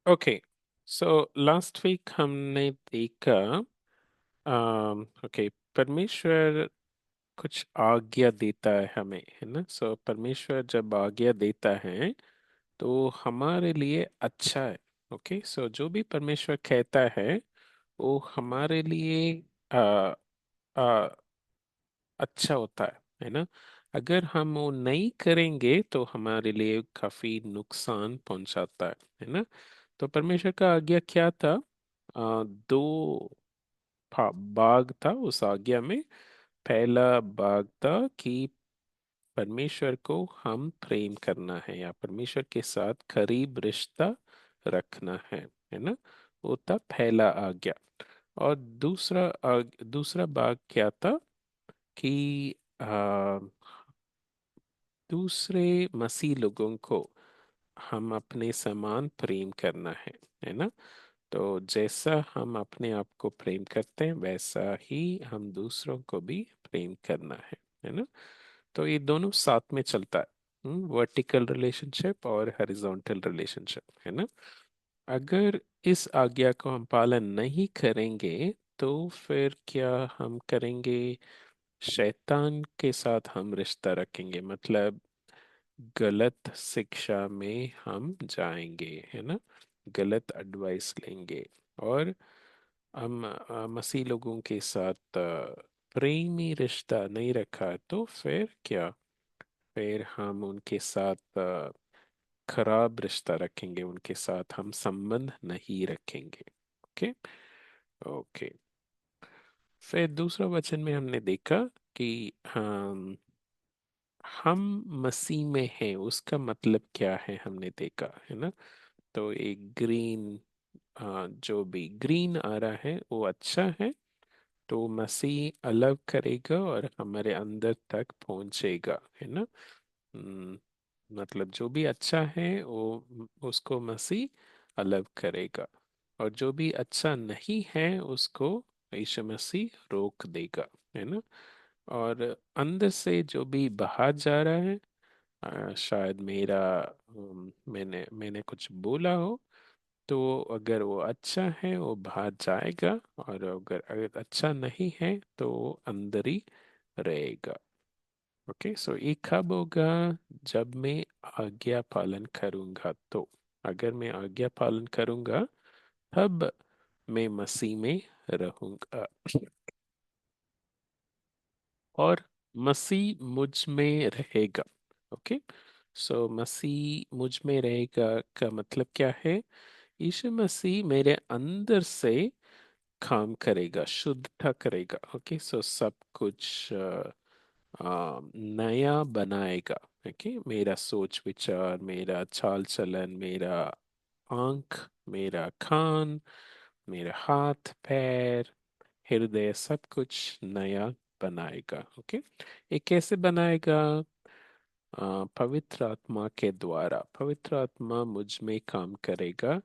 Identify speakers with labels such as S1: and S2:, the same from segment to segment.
S1: Okay, so last week हमने देखा। Okay, परमेश्वर कुछ आज्ञा देता है हमें, है ना। सो परमेश्वर जब आज्ञा देता है तो हमारे लिए अच्छा है। ओके, सो जो भी परमेश्वर कहता है वो हमारे लिए आ, आ, अच्छा होता है ना। अगर हम वो नहीं करेंगे तो हमारे लिए काफी नुकसान पहुंचाता है ना। तो परमेश्वर का आज्ञा क्या था? दो भाग था उस आज्ञा में। पहला भाग था कि परमेश्वर को हम प्रेम करना है या परमेश्वर के साथ करीब रिश्ता रखना है ना। वो था पहला आज्ञा। और दूसरा भाग क्या था कि आ, दूसरे मसीह लोगों को हम अपने समान प्रेम करना है ना। तो जैसा हम अपने आप को प्रेम करते हैं वैसा ही हम दूसरों को भी प्रेम करना है ना। तो ये दोनों साथ में चलता है, वर्टिकल रिलेशनशिप और हॉरिजॉन्टल रिलेशनशिप, है ना। अगर इस आज्ञा को हम पालन नहीं करेंगे तो फिर क्या हम करेंगे? शैतान के साथ हम रिश्ता रखेंगे, मतलब गलत शिक्षा में हम जाएंगे, है ना। गलत एडवाइस लेंगे और हम मसीह लोगों के साथ प्रेमी रिश्ता नहीं रखा तो फिर क्या? फिर हम उनके साथ खराब रिश्ता रखेंगे, उनके साथ हम संबंध नहीं रखेंगे। ओके। ओके, फिर दूसरा वचन में हमने देखा कि हम मसीह में हैं, उसका मतलब क्या है हमने देखा, है ना। तो एक ग्रीन, जो भी ग्रीन आ रहा है वो अच्छा है। तो मसीह अलग करेगा और हमारे अंदर तक पहुंचेगा, है ना। हम्म, मतलब जो भी अच्छा है वो उसको मसीह अलग करेगा और जो भी अच्छा नहीं है उसको यीशु मसीह रोक देगा, है ना। और अंदर से जो भी बाहर जा रहा है, शायद मैंने मैंने कुछ बोला हो, तो अगर वो अच्छा है वो बाहर जाएगा और अगर अच्छा नहीं है तो वो अंदर ही रहेगा। ओके, सो ये कब होगा? जब मैं आज्ञा पालन करूंगा तो। अगर मैं आज्ञा पालन करूंगा तब मैं मसीह में रहूंगा और मसीह मुझ में रहेगा। ओके, सो मसीह मुझ में रहेगा का मतलब क्या है? यीशु मसीह मेरे अंदर से काम करेगा, शुद्धता करेगा। ओके, सो सब कुछ नया बनाएगा। ओके, मेरा सोच विचार, मेरा चाल चलन, मेरा आंख, मेरा कान, मेरा हाथ पैर, हृदय, सब कुछ नया बनाएगा। ओके, ये कैसे बनाएगा? पवित्र आत्मा के द्वारा। पवित्र आत्मा मुझ में काम करेगा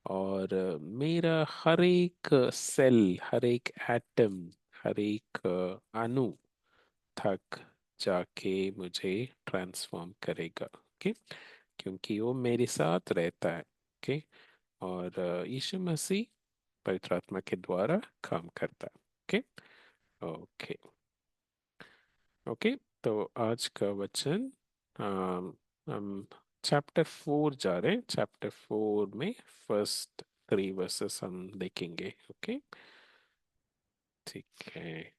S1: और मेरा हर एक सेल, हर एक एटम, हर एक अणु तक जाके मुझे ट्रांसफॉर्म करेगा। ओके, क्योंकि वो मेरे साथ रहता है। ओके, और यीशु मसीह पवित्र आत्मा के द्वारा काम करता है। ओके। ओके। ओके, तो आज का वचन, हम चैप्टर 4 जा रहे हैं। चैप्टर 4 में फर्स्ट 3 वर्सेस हम देखेंगे। ओके, ठीक है।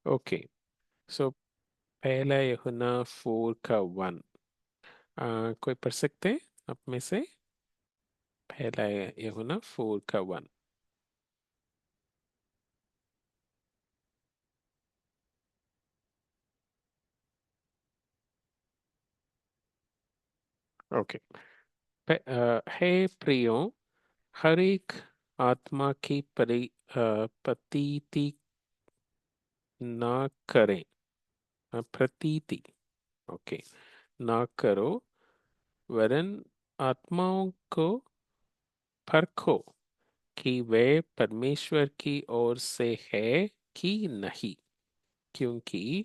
S1: ओके, सो पहला यूहन्ना 4 का 1, कोई पढ़ सकते हैं आप में से? पहला यूहन्ना 4 का 1। ओके, हे प्रियो, हर एक आत्मा की प्रतीति ना करें। प्रतीति, ओके, ना करो, वरन आत्माओं को परखो कि वे परमेश्वर की ओर से है कि नहीं, क्योंकि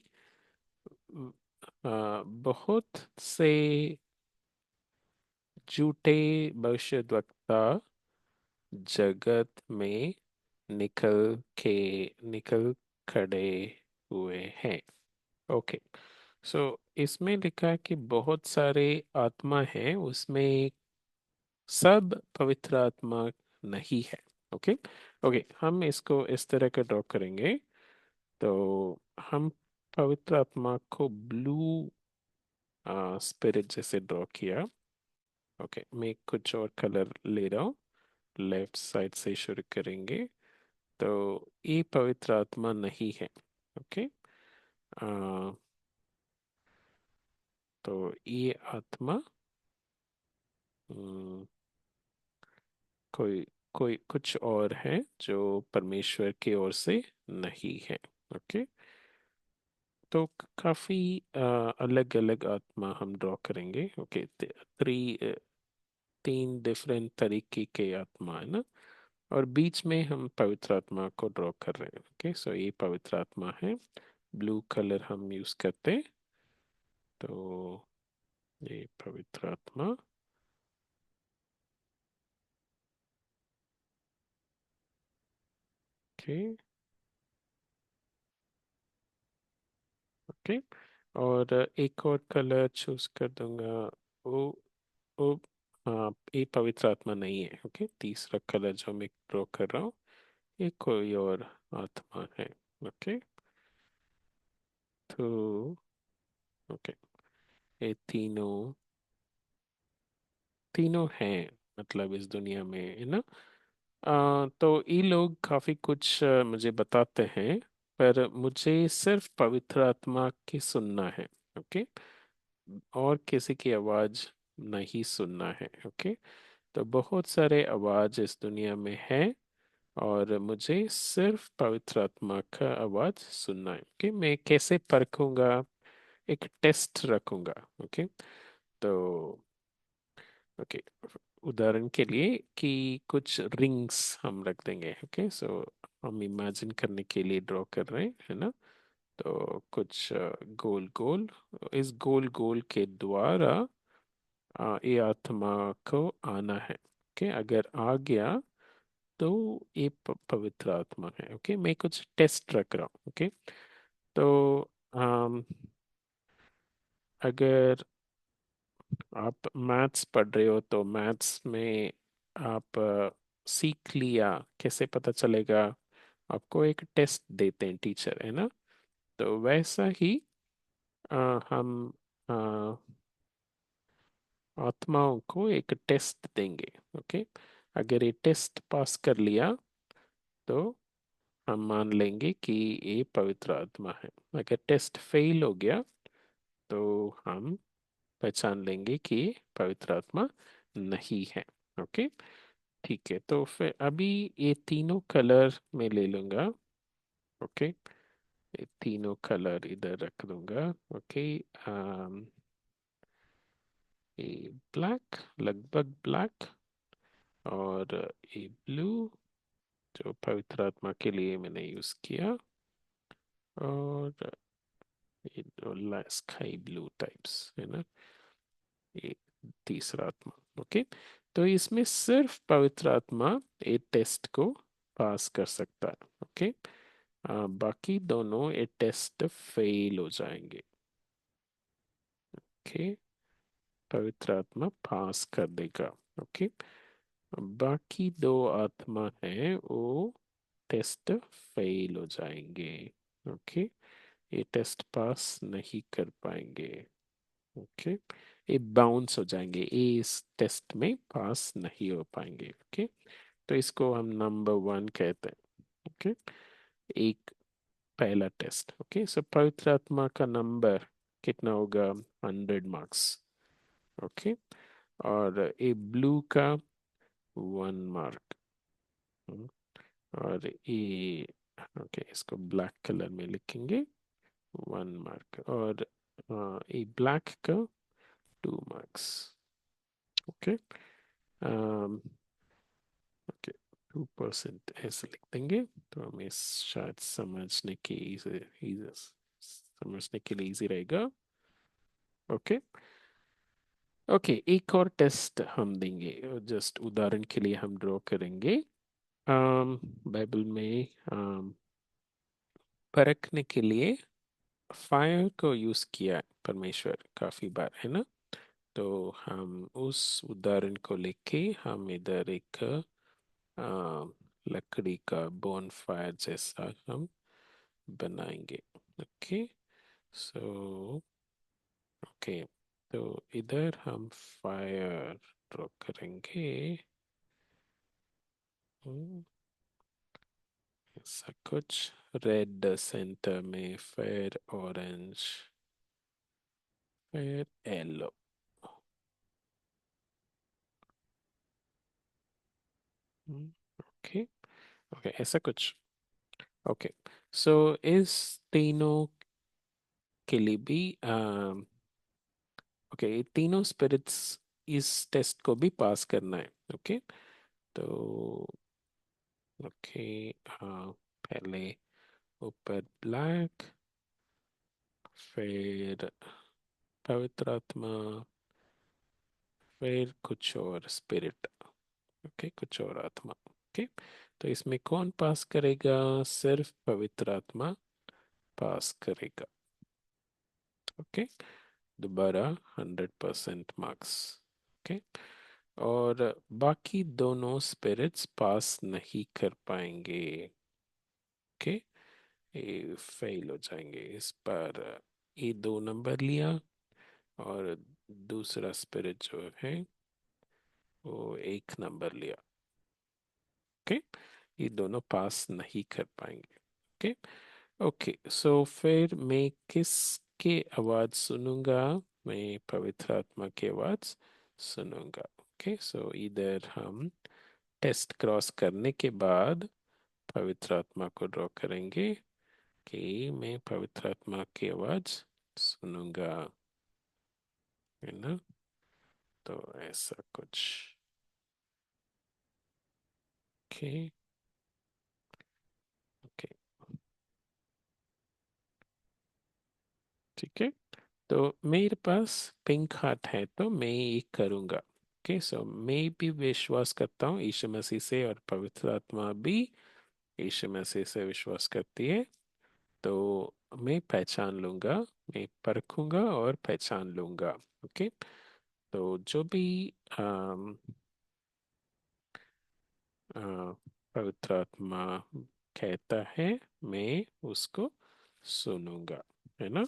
S1: बहुत से झूठे भविष्यद्वक्ता जगत में निकल खड़े हुए हैं। ओके, सो इसमें लिखा है कि बहुत सारे आत्मा हैं, उसमें सब पवित्र आत्मा नहीं है। ओके, ओके, हम इसको इस तरह का ड्रॉ करेंगे। तो हम पवित्र आत्मा को ब्लू स्पिरिट जैसे ड्रॉ किया। ओके, मैं कुछ और कलर ले रहा हूँ, लेफ्ट साइड से शुरू करेंगे। तो ये पवित्र आत्मा नहीं है। ओके, आ, तो ये आत्मा हम्म, कोई कोई कुछ और है जो परमेश्वर की ओर से नहीं है। ओके, तो काफी अलग अलग आत्मा हम ड्रॉ करेंगे। ओके, थ्री तीन डिफरेंट तरीके के आत्मा है ना, और बीच में हम पवित्र आत्मा को ड्रॉ कर रहे हैं। ओके, सो ये पवित्र आत्मा है, ब्लू कलर हम यूज करते हैं। तो ये पवित्र आत्मा। ओके, ओके, और एक और कलर चूज कर दूंगा। ओ ओ हाँ, ये पवित्र आत्मा नहीं है। ओके, तीसरा कलर जो मैं ड्रॉ कर रहा हूँ, ये कोई और आत्मा है। ओके, तो ओके, ये तीनों तीनों हैं, मतलब इस दुनिया में है ना। तो ये लोग काफी कुछ मुझे बताते हैं, पर मुझे सिर्फ पवित्र आत्मा की सुनना है। ओके, और किसी की आवाज नहीं सुनना है। ओके, तो बहुत सारे आवाज इस दुनिया में है, और मुझे सिर्फ पवित्र आत्मा का आवाज सुनना है। ओके, मैं कैसे परखूंगा? एक टेस्ट रखूंगा। ओके, तो ओके, उदाहरण के लिए कि कुछ रिंग्स हम रख देंगे। ओके, सो हम इमेजिन करने के लिए ड्रॉ कर रहे हैं, है ना। तो कुछ गोल गोल, इस गोल गोल के द्वारा ये आत्मा को आना है। ओके, अगर आ गया तो ये पवित्र आत्मा है। ओके, मैं कुछ टेस्ट रख रहा हूँ। ओके, तो अम, अगर आप मैथ्स पढ़ रहे हो तो मैथ्स में आप सीख लिया, कैसे पता चलेगा? आपको एक टेस्ट देते हैं टीचर, है ना। तो वैसा ही हम अ, आत्माओं को एक टेस्ट देंगे। ओके, अगर ये टेस्ट पास कर लिया तो हम मान लेंगे कि ये पवित्र आत्मा है। अगर टेस्ट फेल हो गया तो हम पहचान लेंगे कि ये पवित्र आत्मा नहीं है। ओके, ठीक है, तो फिर अभी ये तीनों कलर मैं ले लूंगा। ओके, ये तीनों कलर इधर रख दूंगा। ओके, ये ब्लैक, लगभग ब्लैक, और ये ब्लू जो पवित्र आत्मा के लिए मैंने यूज किया, और ये स्काई ब्लू टाइप्स है ना, ये तीसरा आत्मा। ओके, तो इसमें सिर्फ पवित्र आत्मा ये टेस्ट को पास कर सकता है। ओके, बाकी दोनों ये टेस्ट फेल हो जाएंगे। ओके, पवित्र आत्मा पास कर देगा। ओके, बाकी दो आत्मा हैं वो टेस्ट फेल हो जाएंगे। ओके, ये टेस्ट पास नहीं कर पाएंगे। ओके, ये बाउंस हो जाएंगे, ये इस टेस्ट में पास नहीं हो पाएंगे। ओके, तो इसको हम नंबर वन कहते हैं। ओके, एक पहला टेस्ट। ओके, सो पवित्र आत्मा का नंबर कितना होगा? 100 मार्क्स। ओके, और ये ब्लू का 1 मार्क। और ये ओके, इसको ब्लैक कलर में लिखेंगे, 1 मार्क। और ये ब्लैक का 2 मार्क्स। ओके, ओके, 2% ऐसे लिख देंगे तो हमें शायद समझने के लिए इजी रहेगा। ओके। ओके, एक और टेस्ट हम देंगे, जस्ट उदाहरण के लिए हम ड्रॉ करेंगे। बाइबल में परखने के लिए फायर को यूज किया है परमेश्वर काफी बार, है ना। तो हम उस उदाहरण को लेके हम इधर एक लकड़ी का बोन फायर जैसा हम बनाएंगे। ओके। सो ओके, तो इधर हम फायर ड्रॉ करेंगे। हम्म, ऐसा कुछ रेड सेंटर में, फिर ऑरेंज, फिर येलो। ओके। ओके, ऐसा कुछ। ओके। सो इस तीनों के लिए भी ओके, तीनों स्पिरिट्स इस टेस्ट को भी पास करना है। ओके। तो ओके, हाँ, पहले ऊपर ब्लैक, फिर पवित्र आत्मा, फिर कुछ और स्पिरिट। ओके, कुछ और आत्मा। ओके। तो इसमें कौन पास करेगा? सिर्फ पवित्र आत्मा पास करेगा। ओके। दोबारा 100% मार्क्स। ओके। और बाकी दोनों स्पिरिट्स पास नहीं कर पाएंगे। ओके, ये फेल हो जाएंगे इस पर। ये 2 नंबर लिया, और दूसरा स्पिरिट जो है वो 1 नंबर लिया। ओके, ये दोनों पास नहीं कर पाएंगे। ओके। ओके, सो फिर मैं किसके आवाज सुनूंगा? मैं पवित्र आत्मा की आवाज सुनूंगा। ओके, सो इधर हम टेस्ट क्रॉस करने के बाद पवित्र आत्मा को ड्रॉ करेंगे कि मैं पवित्र आत्मा की आवाज सुनूंगा, है ना। तो ऐसा कुछ। ओके। ओके, ठीक है। तो मेरे पास पिंक हार्ट है तो मैं ये करूंगा। ओके, सो मैं भी विश्वास करता हूँ यीशु मसीह से, और पवित्र आत्मा भी यीशु मसीह से विश्वास करती है। तो मैं पहचान लूंगा, मैं परखूंगा और पहचान लूंगा। ओके। तो जो भी अम, अ, पवित्र आत्मा कहता है मैं उसको सुनूंगा, है ना।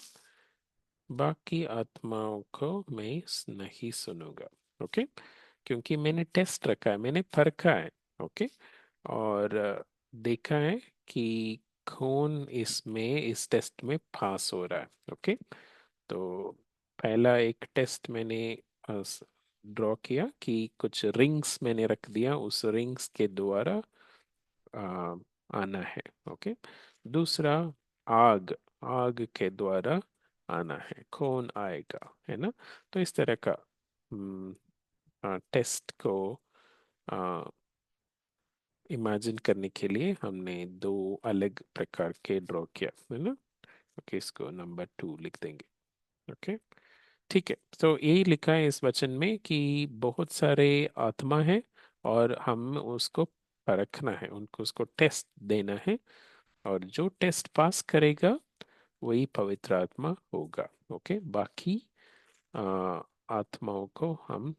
S1: बाकी आत्माओं को मैं नहीं सुनूंगा। ओके, क्योंकि मैंने टेस्ट रखा है, मैंने परखा है। ओके। और देखा है कि कौन इसमें इस टेस्ट में पास हो रहा है। ओके। तो पहला एक टेस्ट मैंने ड्रॉ किया कि कुछ रिंग्स मैंने रख दिया, उस रिंग्स के द्वारा आ, आना है। ओके। दूसरा, आग, आग के द्वारा आना है, कौन आएगा, है ना। तो इस तरह का टेस्ट को इमेजिन करने के लिए हमने 2 अलग प्रकार के ड्रॉ किया, है ना। ओके, इसको नंबर 2 लिख देंगे। ओके, ठीक है। तो यही लिखा है इस वचन में कि बहुत सारे आत्मा है, और हम उसको परखना है, उनको उसको टेस्ट देना है, और जो टेस्ट पास करेगा वही पवित्र आत्मा होगा। ओके, बाकी आ, आत्माओं को हम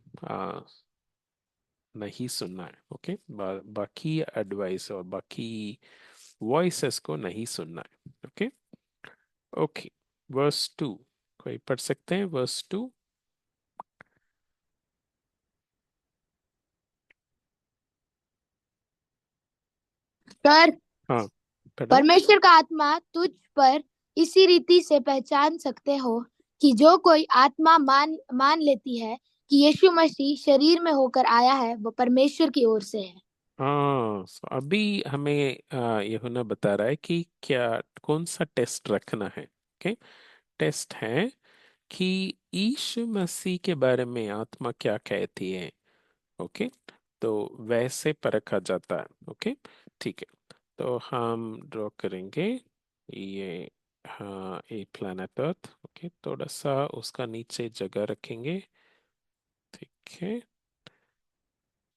S1: नहीं सुनना है। ओके, बाकी एडवाइस और बाकी वॉइसेस को नहीं सुनना है। ओके। ओके, वर्स 2, कोई पढ़ सकते हैं वर्स 2?
S2: सर,
S1: हाँ, पढ़ो।
S2: परमेश्वर का आत्मा तुझ पर इसी रीति से पहचान सकते हो कि जो कोई आत्मा मान मान लेती है कि यीशु मसीह शरीर में होकर आया है, वो परमेश्वर की ओर से है।
S1: हाँ, अभी हमें यूहन्ना बता रहा है कि क्या कौन सा टेस्ट रखना है। ओके, टेस्ट है कि यीशु मसीह के बारे में आत्मा क्या कहती है। ओके, तो वैसे परखा जाता है। ओके, ठीक है। तो हम ड्रॉ करेंगे ये, हाँ, ए प्लैनेट अर्थ। ओके, थोड़ा सा उसका नीचे जगह रखेंगे। ठीक है।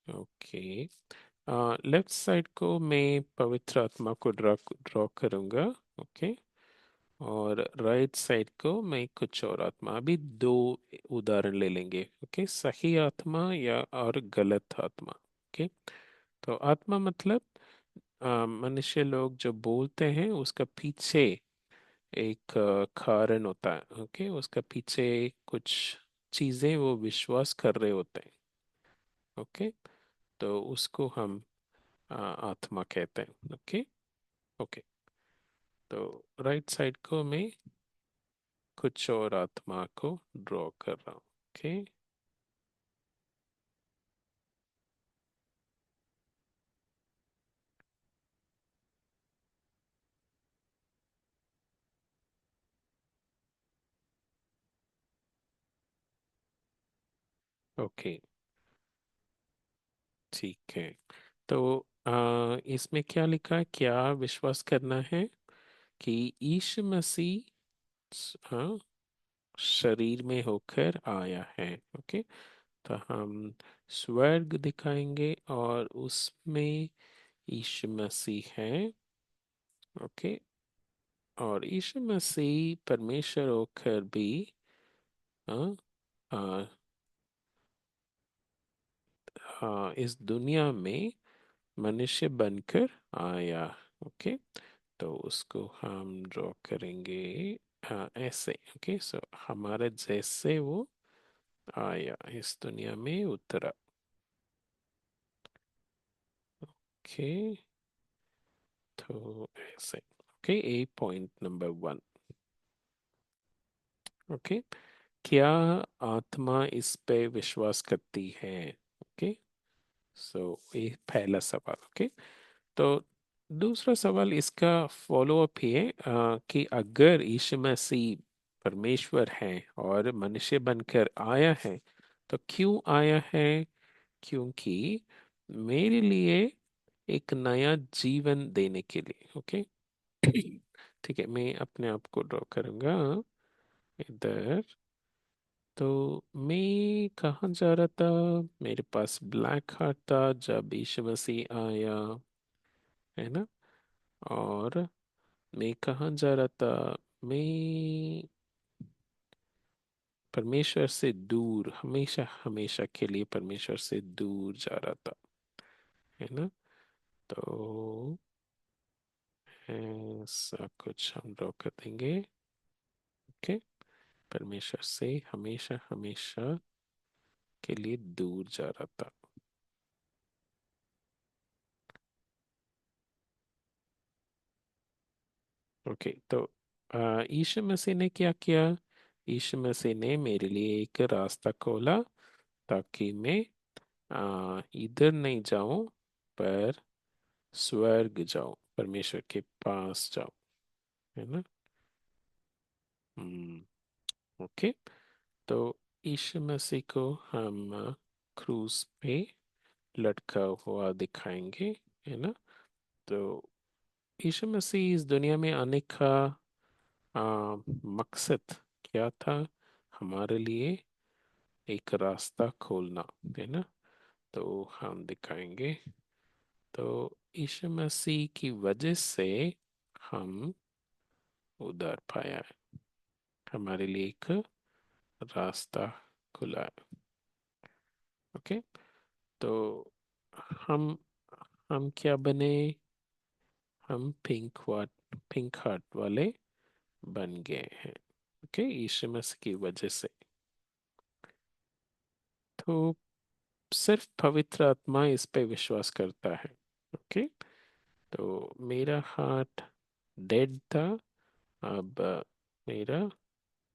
S1: ओके, लेफ्ट साइड को मैं पवित्र आत्मा को ड्रॉ ड्रॉ करूंगा। ओके, और राइट साइड को मैं कुछ और आत्मा, अभी दो उदाहरण ले लेंगे। ओके, सही आत्मा या और गलत आत्मा। ओके, तो आत्मा मतलब मनुष्य लोग जो बोलते हैं उसका पीछे एक कारण होता है। ओके, उसका पीछे कुछ चीजें वो विश्वास कर रहे होते हैं। ओके, तो उसको हम आत्मा कहते हैं। ओके। ओके, तो राइट साइड को मैं कुछ और आत्मा को ड्रॉ कर रहा हूँ। ओके। ओके, ठीक है। तो इसमें क्या लिखा है, क्या विश्वास करना है कि यीशु मसीह हाँ, शरीर में होकर आया है। ओके, तो हम स्वर्ग दिखाएंगे और उसमें यीशु मसीह है। ओके, और यीशु मसीह परमेश्वर होकर भी हाँ, हाँ, हाँ, इस दुनिया में मनुष्य बनकर आया। ओके, तो उसको हम ड्रॉ करेंगे ऐसे। ओके, सो हमारे जैसे वो आया, इस दुनिया में उतरा। ओके, तो ऐसे। ओके, ए पॉइंट नंबर वन। ओके, क्या आत्मा इस पे विश्वास करती है? ओके, सो ये पहला सवाल। ओके, तो दूसरा सवाल इसका फॉलो अप ही है कि अगर यीशु मसीह परमेश्वर है और मनुष्य बनकर आया है, तो क्यों आया है? क्योंकि मेरे लिए एक नया जीवन देने के लिए। ओके, ठीक है, मैं अपने आप को ड्रॉ करूंगा इधर। तो मैं कहाँ जा रहा था? मेरे पास ब्लैक हार्ट था जब यीशु मसीह आया, है ना? और मैं कहाँ जा रहा था? मैं परमेश्वर से दूर, हमेशा हमेशा के लिए परमेश्वर से दूर जा रहा था, है ना? तो ऐसा कुछ हम ड्रॉ कर देंगे। ओके, परमेश्वर से हमेशा हमेशा के लिए दूर जा रहा था। ओके, तो यीशु मसीह ने क्या किया? यीशु मसीह ने मेरे लिए एक रास्ता खोला ताकि मैं इधर नहीं जाऊं, पर स्वर्ग जाऊं, परमेश्वर के पास जाऊं, है ना? हम्म। ओके, तो यीशु मसीह को हम क्रूस पे लटका हुआ दिखाएंगे, है ना? तो यीशु मसीह इस दुनिया में आने का मकसद क्या था? हमारे लिए एक रास्ता खोलना, है ना? तो हम दिखाएंगे। तो यीशु मसीह की वजह से हम उधर पाया है, हमारे लिए एक रास्ता खुला है। ओके, तो हम हम क्या बने? हम पिंक हार्ट वाले बन गए हैं। ओके, यीशु मसीह की वजह से। तो सिर्फ पवित्र आत्मा इस पे विश्वास करता है। ओके, तो मेरा हार्ट डेड था, अब मेरा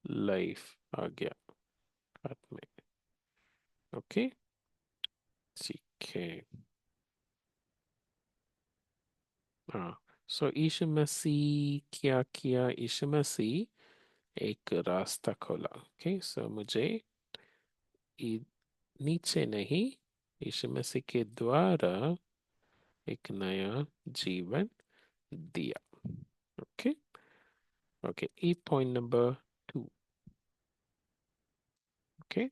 S1: लाइफ आ गया हाथ में। ओके, ठीक है। हाँ, सो यीशु मसीह क्या किया? यीशु मसीह एक रास्ता खोला। ओके, सो मुझे नीचे नहीं, यीशु मसीह के द्वारा एक नया जीवन दिया। ओके। ओके, ई पॉइंट नंबर 2। ओके।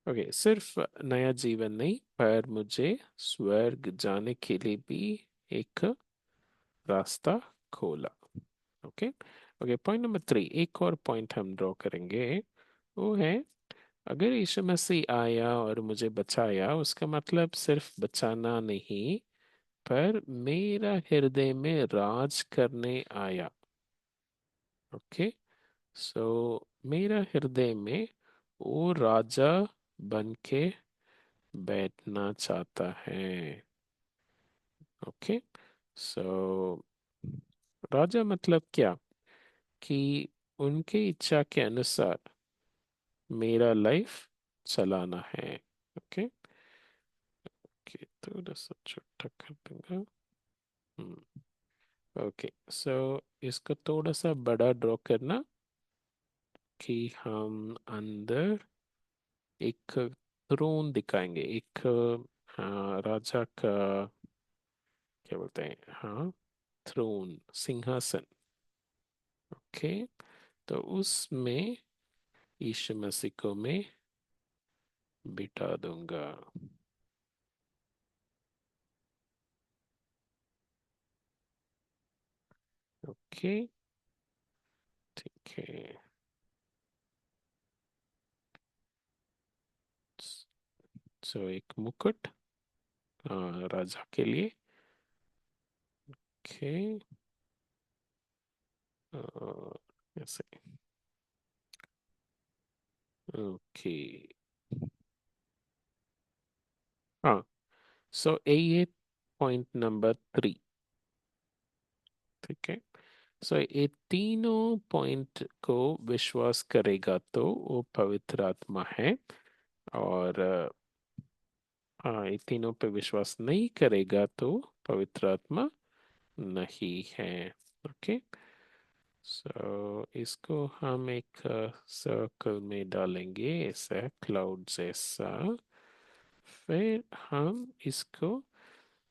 S1: ओके, सिर्फ नया जीवन नहीं, पर मुझे स्वर्ग जाने के लिए भी एक रास्ता खोला। ओके। ओके, पॉइंट नंबर 3, एक और पॉइंट हम ड्रॉ करेंगे। वो है, अगर यीशु मसीह आया और मुझे बचाया, उसका मतलब सिर्फ बचाना नहीं, पर मेरा हृदय में राज करने आया। ओके। सो मेरा हृदय में वो राजा बन के बैठना चाहता है। ओके। सो राजा मतलब क्या, कि उनके इच्छा के अनुसार मेरा लाइफ चलाना है। ओके। ओके, थोड़ा सा छोटा कर दूंगा। हम्म। ओके, सो इसको थोड़ा सा बड़ा ड्रॉ करना, कि हम अंदर एक थ्रोन दिखाएंगे, एक, हाँ, राजा का, क्या बोलते हैं, हाँ, थ्रोन, सिंहासन। ओके। तो उसमें यीशु मसीह को मैं बिठा दूंगा। ओके। ठीक है। सो एक मुकुट, राजा के लिए। ओके। ऐसे। ओके। हाँ। सो ये पॉइंट नंबर 3। ठीक है। सो ये तीनों पॉइंट को विश्वास करेगा तो वो पवित्र आत्मा है। और हाँ, ये तीनों पे विश्वास नहीं करेगा तो पवित्र आत्मा नहीं है। ओके। सो इसको हम एक सर्कल में डालेंगे, ऐसा क्लाउड जैसा। फिर हम इसको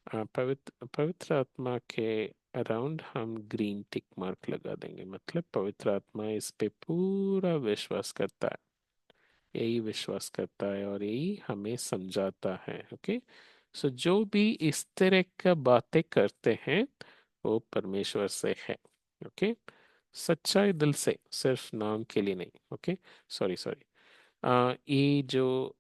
S1: पवित्र पवित्र आत्मा के अराउंड हम ग्रीन टिक मार्क लगा देंगे, मतलब पवित्र आत्मा इस पे पूरा विश्वास करता है, यही विश्वास करता है और यही हमें समझाता है। ओके। सो जो भी इस तरह का बातें करते हैं वो परमेश्वर से है। ओके। सच्चाई दिल से, सिर्फ नाम के लिए नहीं। ओके। Sorry sorry. ये जो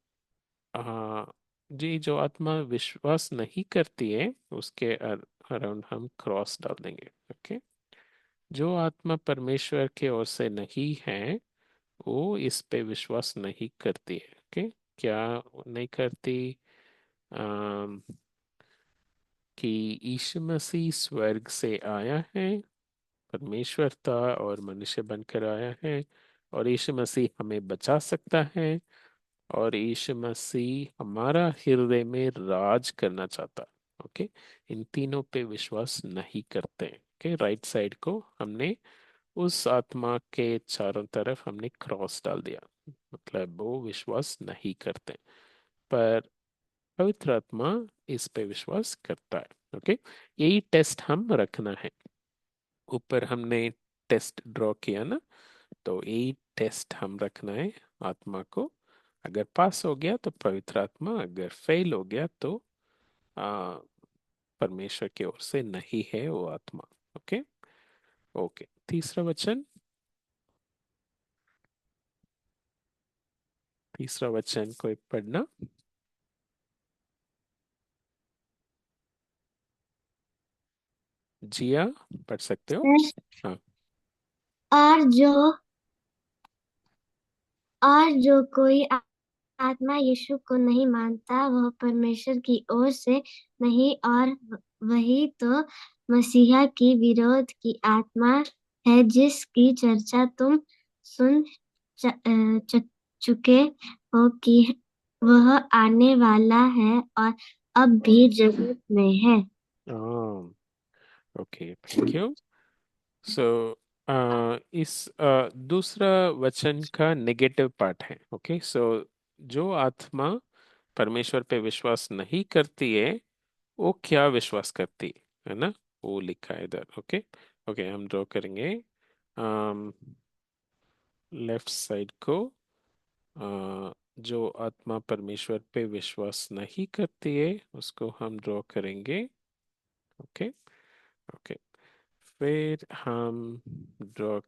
S1: आ, जी, जो आत्मा विश्वास नहीं करती है उसके अराउंड हम क्रॉस डाल देंगे। ओके। जो आत्मा परमेश्वर के ओर से नहीं है वो इस पे विश्वास नहीं करती है। ओके। क्या नहीं करती? आम, कि यीशु मसीह स्वर्ग से आया है, परमेश्वर था और मनुष्य बनकर आया है, और यीशु मसीह हमें बचा सकता है, और यीशु मसीह हमारा हृदय में राज करना चाहता है। ओके। इन तीनों पे विश्वास नहीं करते। ओके, राइट साइड को हमने उस आत्मा के चारों तरफ हमने क्रॉस डाल दिया, मतलब वो विश्वास नहीं करते, पर पवित्र आत्मा इस पे विश्वास करता है। ओके। यही टेस्ट हम रखना है। ऊपर हमने टेस्ट ड्रॉ किया ना, तो यही टेस्ट हम रखना है आत्मा को। अगर पास हो गया तो पवित्र आत्मा, अगर फेल हो गया तो आ, परमेश्वर की ओर से नहीं है वो आत्मा। ओके। ओके, तीसरा वचन। तीसरा वचन कोई पढ़ना? जिया, पढ़ सकते हो। हाँ।
S2: और जो और जो कोई आत्मा यीशु को नहीं मानता वह परमेश्वर की ओर से नहीं, और वही तो मसीहा की विरोध की आत्मा है, जिसकी चर्चा तुम सुन चुके हो कि वह आने वाला है और अब भी जगत में है।
S1: हाँ। Okay, thank you. सो इस दूसरा वचन का नेगेटिव पार्ट है। ओके। सो जो आत्मा परमेश्वर पे विश्वास नहीं करती है वो क्या विश्वास करती है ना, वो लिखा है इधर। ओके। ओके, हम ड्रॉ करेंगे लेफ्ट साइड को। जो आत्मा परमेश्वर पे विश्वास नहीं करती है उसको हम ड्रॉ करेंगे। ओके। ओके, फिर हम ड्रॉ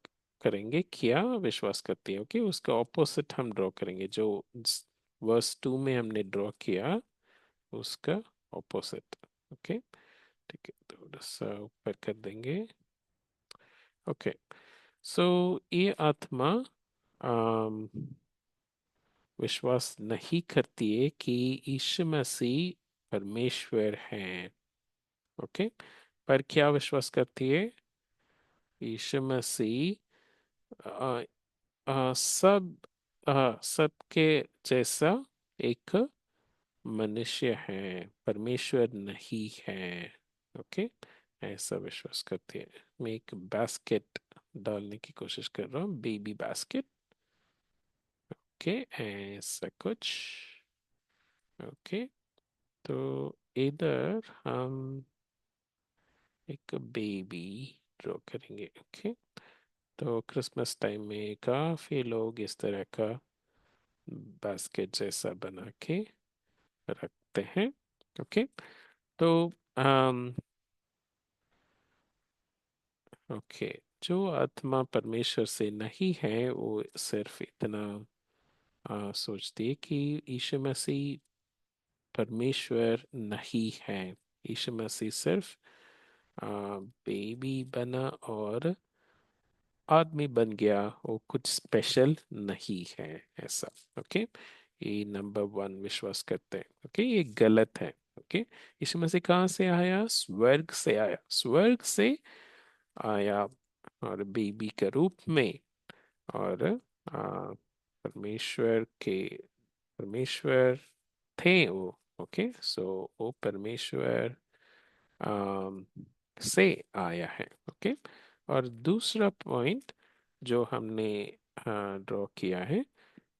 S1: करेंगे क्या विश्वास करती है। ओके, उसका ऑपोजिट हम ड्रॉ करेंगे, जो वर्स 2 में हमने ड्रॉ किया उसका ऑपोजिट। ओके, ठीक है, थोड़ा सा ऊपर कर देंगे। ओके, सो ये आत्मा आम, विश्वास नहीं करती है कि यीशु मसीह परमेश्वर हैं। ओके, पर क्या विश्वास करती है, यीशु मसीह सब सबके जैसा एक मनुष्य है, परमेश्वर नहीं है। ओके, ऐसा विश्वास करती है। मैं एक बास्केट डालने की कोशिश कर रहा हूँ, बेबी बास्केट। ओके, ऐसा कुछ। ओके, तो इधर हम एक बेबी ड्रॉ करेंगे। ओके, तो क्रिसमस टाइम में काफी लोग इस तरह का बास्केट जैसा बना के रखते हैं। ओके, तो um, ओके, जो आत्मा परमेश्वर से नहीं है वो सिर्फ इतना सोचती है कि यीशु मसीह परमेश्वर नहीं है। यीशु मसीह सिर्फ बेबी बना और आदमी बन गया, वो कुछ स्पेशल नहीं है ऐसा। ओके, ये नंबर 1 विश्वास करते हैं। ओके, ये गलत है। ओके, यीशु मसीह कहाँ से आया, स्वर्ग से आया, स्वर्ग से आया और बेबी के रूप में। और परमेश्वर के परमेश्वर थे वो। ओके, सो वो परमेश्वर आम, से आया है। ओके, और दूसरा पॉइंट जो हमने ड्रॉ किया है,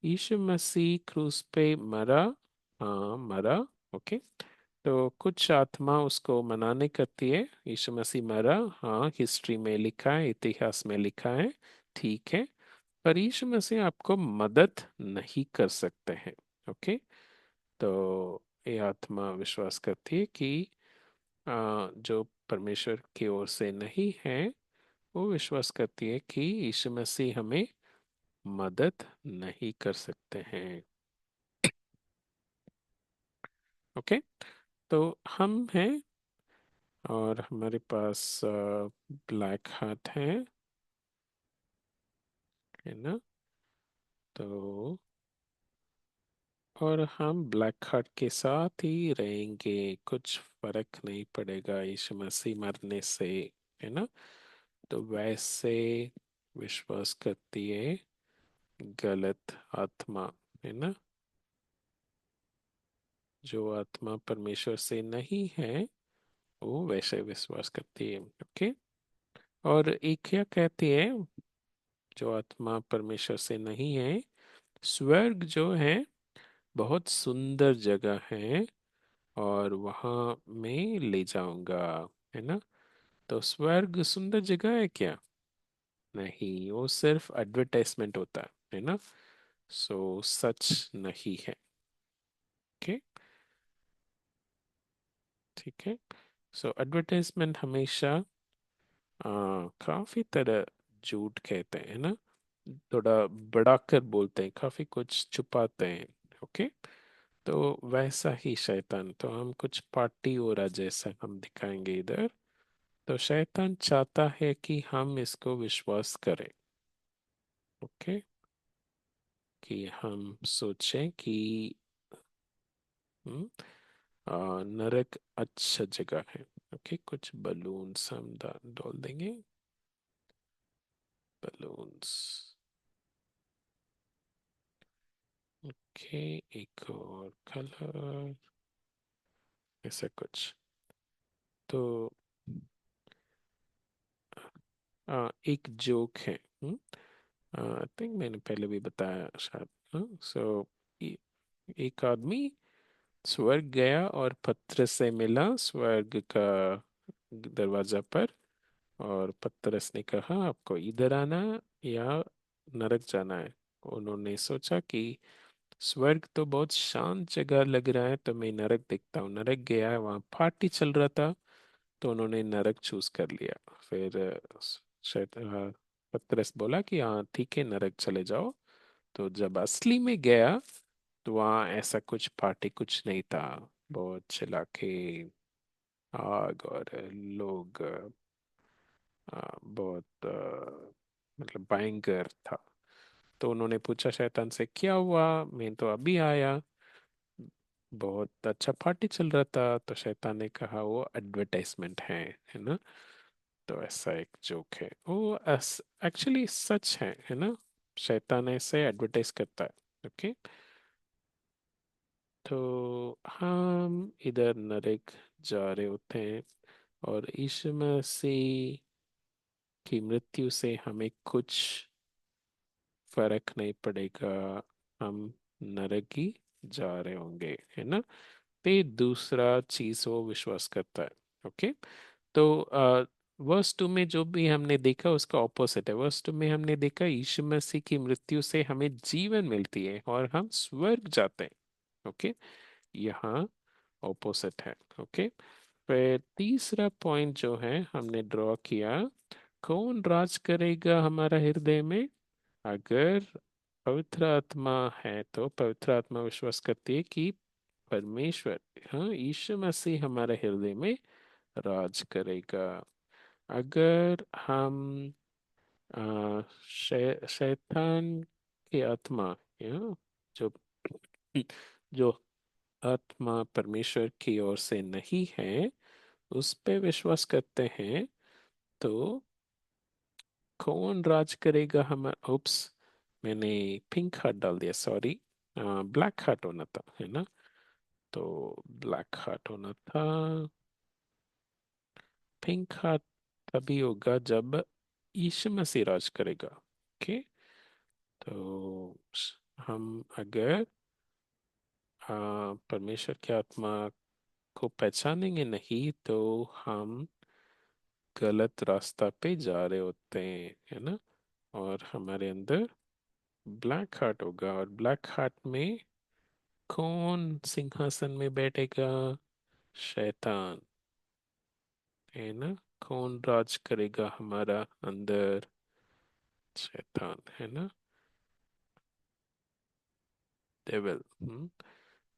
S1: यीशु मसीह क्रूस पे मरा। हाँ, मरा। ओके, तो कुछ आत्मा उसको मनाने करती है, यीशु मसीह मरा, हाँ हिस्ट्री में लिखा है, इतिहास में लिखा है, ठीक है, पर यीशु मसीह आपको मदद नहीं कर सकते हैं। ओके, तो ये आत्मा विश्वास करती है कि जो परमेश्वर की ओर से नहीं है, वो विश्वास करती है कि यीशु मसीह हमें मदद नहीं कर सकते हैं। ओके, तो हम हैं और हमारे पास ब्लैक हार्ट है ना, तो और हम ब्लैक हार्ट के साथ ही रहेंगे, कुछ फर्क नहीं पड़ेगा यीशु मसीह मरने से, है ना। तो वैसे विश्वास करती है गलत आत्मा, है ना, जो आत्मा परमेश्वर से नहीं है वो वैसे विश्वास करती है। ओके, और एक क्या कहती है, जो आत्मा परमेश्वर से नहीं है, स्वर्ग जो है बहुत सुंदर जगह है और वहां मैं ले जाऊंगा, है ना। तो स्वर्ग सुंदर जगह है क्या, नहीं, वो सिर्फ एडवर्टाइजमेंट होता है ना, सो सच नहीं है। ओके, ठीक है, सो एडवर्टाइजमेंट हमेशा काफी तरह झूठ कहते हैं ना, थोड़ा बढ़ाकर बोलते हैं, काफी कुछ छुपाते हैं। ओके, तो वैसा ही शैतान, तो हम कुछ पार्टी हो रहा जैसा हम दिखाएंगे इधर। तो शैतान चाहता है कि हम इसको विश्वास करें। ओके, कि हम सोचें कि हम्म, नरक अच्छा जगह है। ओके, कुछ बलून्स हम डाल देंगे, बलून्स। ओके, एक और कलर, ऐसा कुछ। तो एक जोक है। आई थिंक मैंने पहले भी बताया शायद। सो एक आदमी स्वर्ग गया और पत्र से मिला स्वर्ग का दरवाजा पर, और पतरस ने कहा आपको इधर आना या नरक जाना है। उन्होंने सोचा कि स्वर्ग तो बहुत शांत जगह लग रहा है, तो मैं नरक देखता हूँ। नरक गया है, वहाँ पार्टी चल रहा था, तो उन्होंने नरक चूज कर लिया। फिर शायद पतरस बोला कि हाँ ठीक है नरक चले जाओ। तो जब असली में गया तो वहाँ ऐसा कुछ पार्टी कुछ नहीं था। बहुत चिल्लाके, आग और लोग, बहुत मतलब भयंकर था। तो उन्होंने पूछा शैतान से क्या हुआ, मैं तो अभी आया, बहुत अच्छा पार्टी चल रहा था। तो शैतान ने कहा वो एडवर्टाइजमेंट है ना। तो ऐसा एक जोक है वो, एक्चुअली सच है ना। शैतान ऐसे एडवर्टाइज करता है। ओके। तो हम इधर नरक जा रहे होते हैं, और यीशु मसीह की मृत्यु से हमें कुछ फर्क नहीं पड़ेगा, हम नरक ही जा रहे होंगे, है ना। पे दूसरा चीज वो विश्वास करता है। ओके। तो वर्स टू में जो भी हमने देखा उसका ऑपोजिट है। वर्स टू में हमने देखा यीशु मसीह की मृत्यु से हमें जीवन मिलती है और हम स्वर्ग जाते हैं। ओके। यहाँ ऑपोजिट है। ओके। फिर तीसरा पॉइंट जो है हमने ड्रॉ किया, कौन राज करेगा हमारा हृदय में। अगर पवित्र आत्मा है तो पवित्र आत्मा विश्वास करती है कि परमेश्वर, हाँ यीशु मसीह हमारे हृदय में राज करेगा। अगर हम शैतान की आत्मा, या जो जो आत्मा परमेश्वर की ओर से नहीं है, उस पे विश्वास करते हैं, तो कौन राज करेगा हमारा। उप्स, मैंने पिंक हार्ट डाल दिया, सॉरी। ब्लैक हार्ट होना था, है ना। तो ब्लैक हार्ट होना था। पिंक हार्ट तभी होगा जब यीशु मसीह राज करेगा। ओके। तो हम अगर परमेश्वर की आत्मा को पहचानेंगे नहीं, तो हम गलत रास्ता पे जा रहे होते हैं, है ना। और हमारे अंदर ब्लैक हार्ट होगा, और ब्लैक हार्ट में कौन सिंहासन में बैठेगा। शैतान, है ना। कौन राज करेगा हमारा अंदर। शैतान, है ना। डेविल।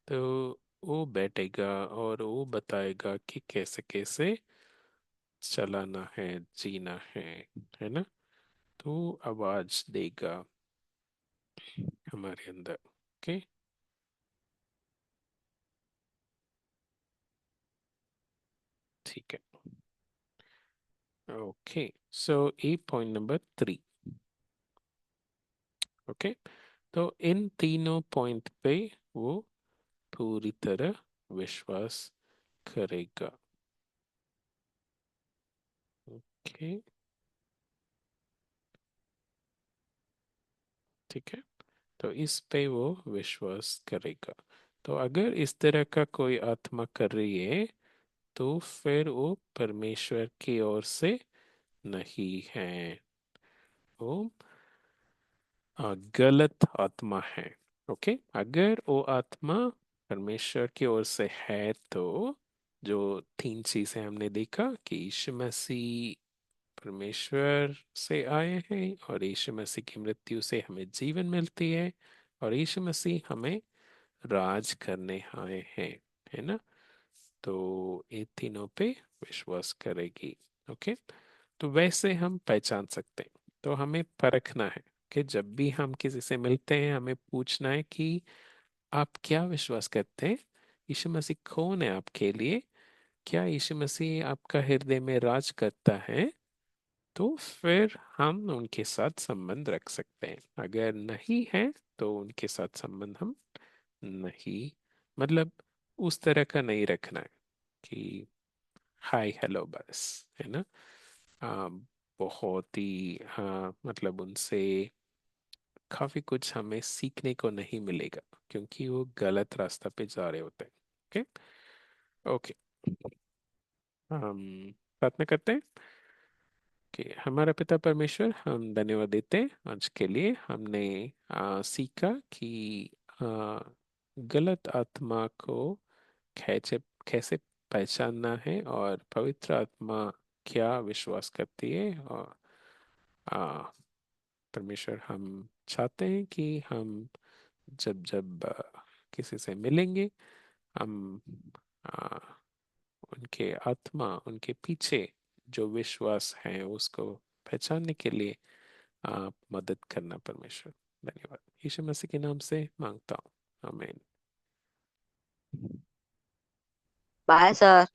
S1: तो वो बैठेगा और वो बताएगा कि कैसे कैसे चलाना है, जीना है ना। तो आवाज देगा हमारे अंदर। ओके। ठीक है। ओके। सो ये पॉइंट नंबर 3। ओके। तो इन तीनों पॉइंट पे वो पूरी तरह विश्वास करेगा। ओके। ठीक है। तो इस पे वो विश्वास करेगा। तो अगर इस तरह का कोई आत्मा कर रही है, तो फिर वो परमेश्वर की ओर से नहीं है, वो गलत आत्मा है। ओके। अगर वो आत्मा परमेश्वर की ओर से है, तो जो 3 चीजें हमने देखा कि यीशु मसीह परमेश्वर से आए हैं, और यीशु मसीह की मृत्यु से हमें जीवन मिलती है, और यीशु मसीह हमें राज करने आए हैं, है ना। तो ये तीनों पे विश्वास करेगी। ओके। तो वैसे हम पहचान सकते हैं। तो हमें परखना है कि जब भी हम किसी से मिलते हैं, हमें पूछना है कि आप क्या विश्वास करते हैं, यीशु मसीह कौन है आपके लिए, क्या यीशु मसीह आपका हृदय में राज करता है। तो फिर हम उनके साथ संबंध रख सकते हैं। अगर नहीं है तो उनके साथ संबंध हम नहीं, मतलब उस तरह का नहीं रखना है कि हाय हेलो बस, है ना। आ, बहुत ही हाँ मतलब उनसे काफी कुछ हमें सीखने को नहीं मिलेगा, क्योंकि वो गलत रास्ता पे जा रहे होते हैं। ओके। ओके। हम प्रार्थना करते हैं कि हमारा पिता परमेश्वर, हम धन्यवाद देते हैं आज के लिए। हमने सीखा कि आ, गलत आत्मा को कैसे कैसे पहचानना है, और पवित्र आत्मा क्या विश्वास करती है। और आ, परमेश्वर, हम चाहते हैं कि हम जब जब किसी से मिलेंगे, हम आ, उनके आत्मा, उनके पीछे जो विश्वास है उसको पहचानने के लिए आप मदद करना परमेश्वर। धन्यवाद, यीशु मसीह के नाम से मांगता हूँ, आमीन।
S3: Bye sir.